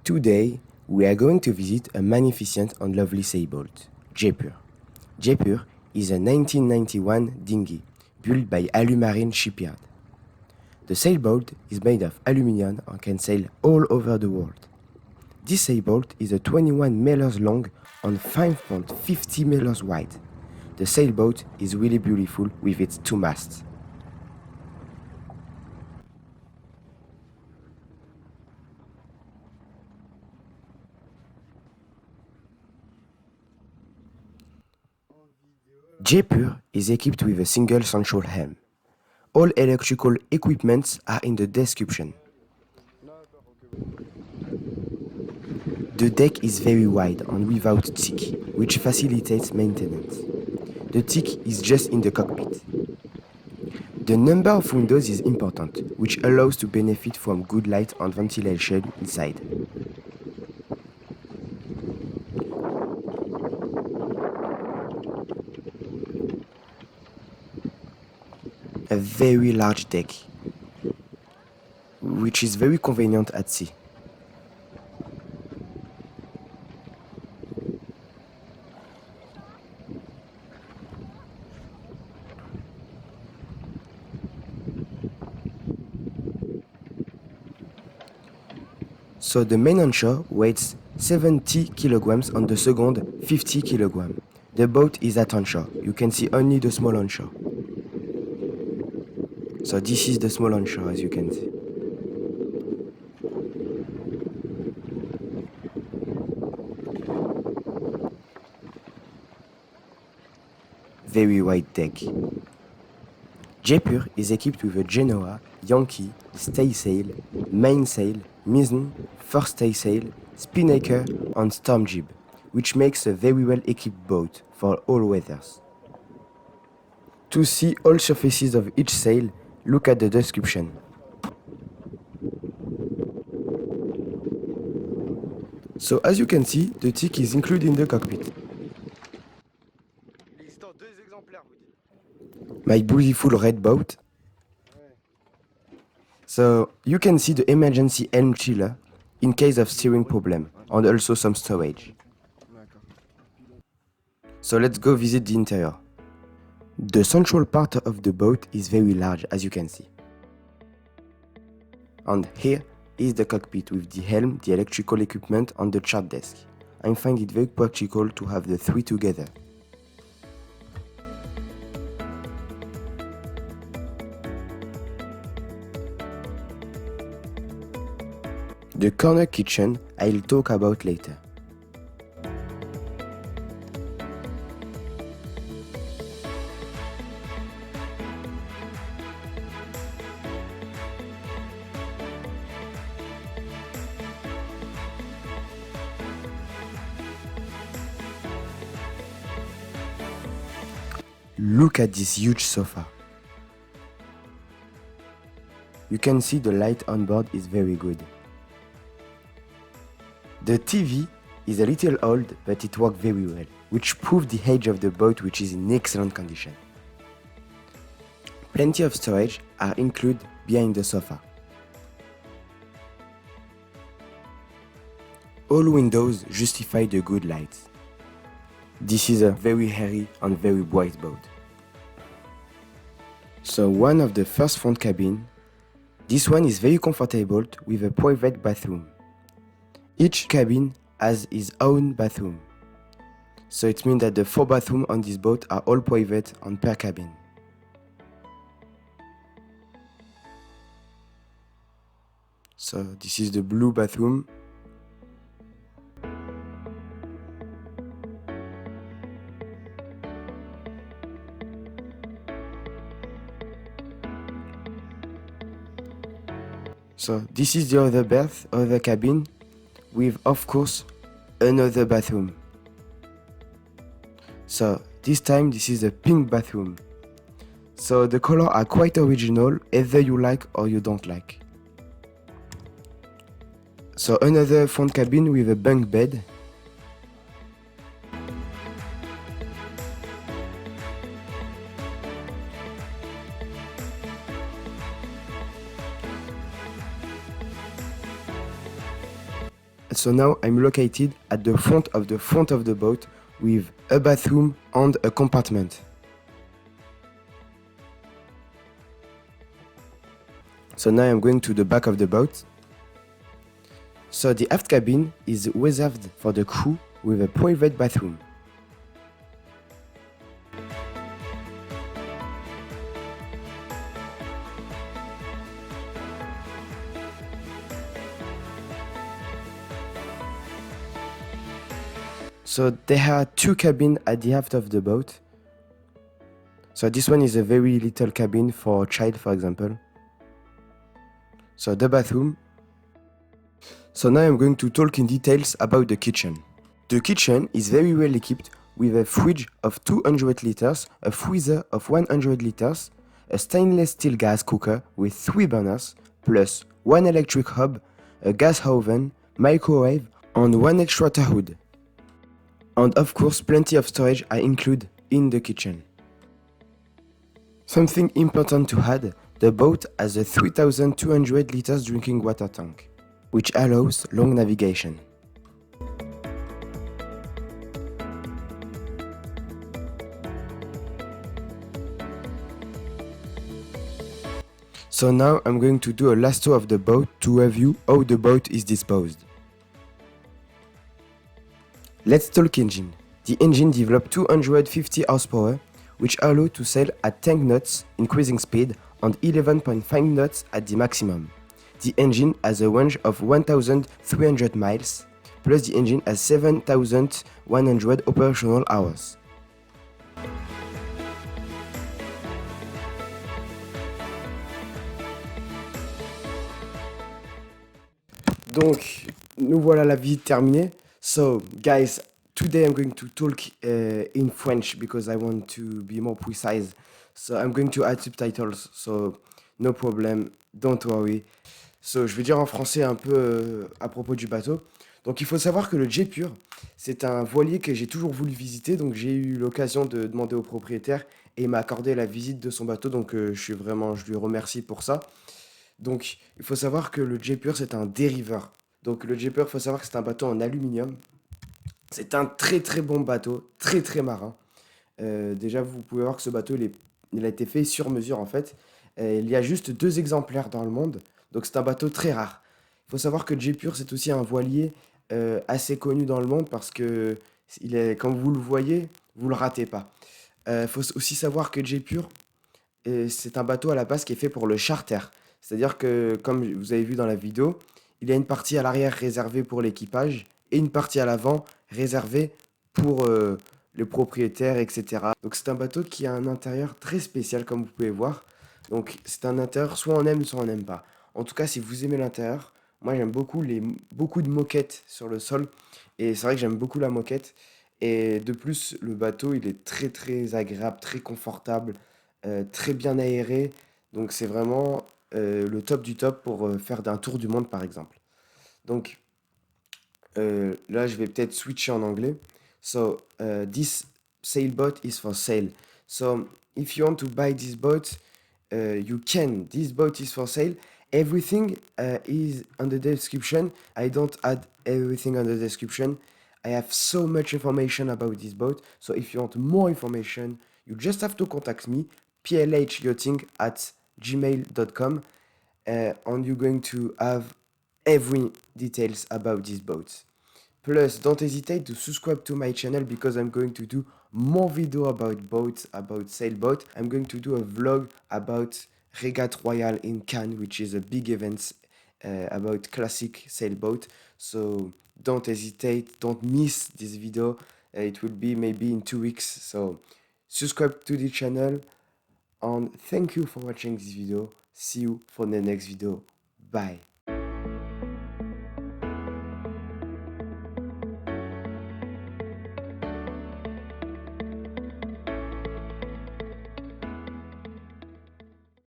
Today, we are going to visit a magnificent and lovely sailboat, Jaipur. Jaipur is a 1991 dinghy built by Alumarine Shipyard. The sailboat is made of aluminium and can sail all over the world. This sailboat is a 21 meters long and 5.50 meters wide. The sailboat is really beautiful with its two masts. Jaipur is equipped with a single central helm. All electrical equipments are in the description. The deck is very wide and without teak, which facilitates maintenance. The teak is just in the cockpit. The number of windows is important, which allows to benefit from good light and ventilation inside. A very large deck, which is very convenient at sea. So the main onshore weighs 70 kilograms and the second 50 kilograms. The boat is at onshore. You can see only the small onshore. So this is the small onshore, as you can see. Very wide deck. Jaipur is equipped with a Genoa, Yankee, staysail, mainsail, mizzen, forestaysail, spinnaker and storm jib, which makes a very well equipped boat for all weathers. To see all surfaces of each sail, look at the description. So as you can see, the teak is included in the cockpit. My beautiful red boat. So you can see the emergency helm chiller in case of steering problem and also some storage. So let's go visit the interior. The central part of the boat is very large, as you can see. And here is the cockpit with the helm, the electrical equipment and the chart desk. I find it very practical to have the three together. The corner kitchen I'll talk about later. Look at this huge sofa. You can see the light on board is very good. The TV is a little old, but it worked very well, which proved the age of the boat, which is in excellent condition. Plenty of storage are included behind the sofa. All windows justify the good light. This is a very hairy and very bright boat. So one of the first front cabin, this one is very comfortable with a private bathroom. Each cabin has its own bathroom. So it means that the 4 bathrooms on this boat are all private and per cabin. So this is the blue bathroom. So this is the other berth, other cabin, with of course another bathroom. So this time this is a pink bathroom. So the colors are quite original, either you like or you don't like. So another front cabin with a bunk bed. So now I'm located at the front of the boat with a bathroom and a compartment. So now I'm going to the back of the boat. So the aft cabin is reserved for the crew with a private bathroom. So there are two cabins at the aft of the boat. So this one is a very little cabin for a child, for example. So the bathroom. So now I'm going to talk in details about the kitchen. The kitchen is very well equipped with a fridge of 200 liters, a freezer of 100 liters, a stainless steel gas cooker with 3 burners, plus 1 electric hob, a gas oven, microwave, and 1 extractor hood. And of course, plenty of storage are included in the kitchen. Something important to add, the boat has a 3,200 liters drinking water tank, which allows long navigation. So now I'm going to do a last tour of the boat to review how the boat is disposed. Let's talk engine. The engine developed 250 horsepower, which allow to sail at 10 knots increasing speed and 11.5 knots at the maximum. The engine has a range of 1,300 miles, plus the engine has 7,100 operational hours. Donc, nous voilà la visite terminée. So, guys, today I'm going to talk in French because I want to be more precise. So, I'm going to add subtitles, so no problem, don't worry. So, je vais dire en français un peu à propos du bateau. Donc, il faut savoir que le Jaipur, c'est un voilier que j'ai toujours voulu visiter. Donc, j'ai eu l'occasion de demander au propriétaire et il m'a accordé la visite de son bateau. Donc, je lui remercie pour ça. Donc, il faut savoir que le Jaipur, c'est un dériveur. Donc, le Jaipur, il faut savoir que c'est un bateau en aluminium. C'est un très très bon bateau, très très marin. Déjà, vous pouvez voir que ce bateau, il a été fait sur mesure en fait. Il y a juste 2 exemplaires dans le monde, donc c'est un bateau très rare. Il faut savoir que Jaipur, c'est aussi un voilier assez connu dans le monde parce que quand vous le voyez, vous le ratez pas. Il faut aussi savoir que Jaipur, c'est un bateau à la base qui est fait pour le charter. C'est-à-dire que, comme vous avez vu dans la vidéo, il y a une partie à l'arrière réservée pour l'équipage et une partie à l'avant réservée pour le propriétaire, etc. Donc c'est un bateau qui a un intérieur très spécial, comme vous pouvez voir. Donc c'est un intérieur, soit on aime, soit on n'aime pas. En tout cas, si vous aimez l'intérieur, moi j'aime beaucoup beaucoup de moquettes sur le sol. Et c'est vrai que j'aime beaucoup la moquette. Et de plus, le bateau, il est très très agréable, très confortable, très bien aéré. Donc c'est vraiment le top du top pour faire d'un tour du monde, par exemple. Donc là, je vais peut-être switcher en anglais. So, this sailboat is for sale. So, if you want to buy this boat, you can. This boat is for sale. Everything is on the description. I don't add everything on the description. I have so much information about this boat. So, if you want more information, you just have to contact me, plhyachting@gmail.com, and you're going to have every details about this boat. Plus, don't hesitate to subscribe to my channel because I'm going to do more video about boats, about sailboat. I'm going to do a vlog about Regatta Royale in Cannes, which is a big event about classic sailboat. So don't hesitate, don't miss this video. It will be maybe in 2 weeks. So subscribe to the channel and thank you for watching this video. See you for the next video. Bye.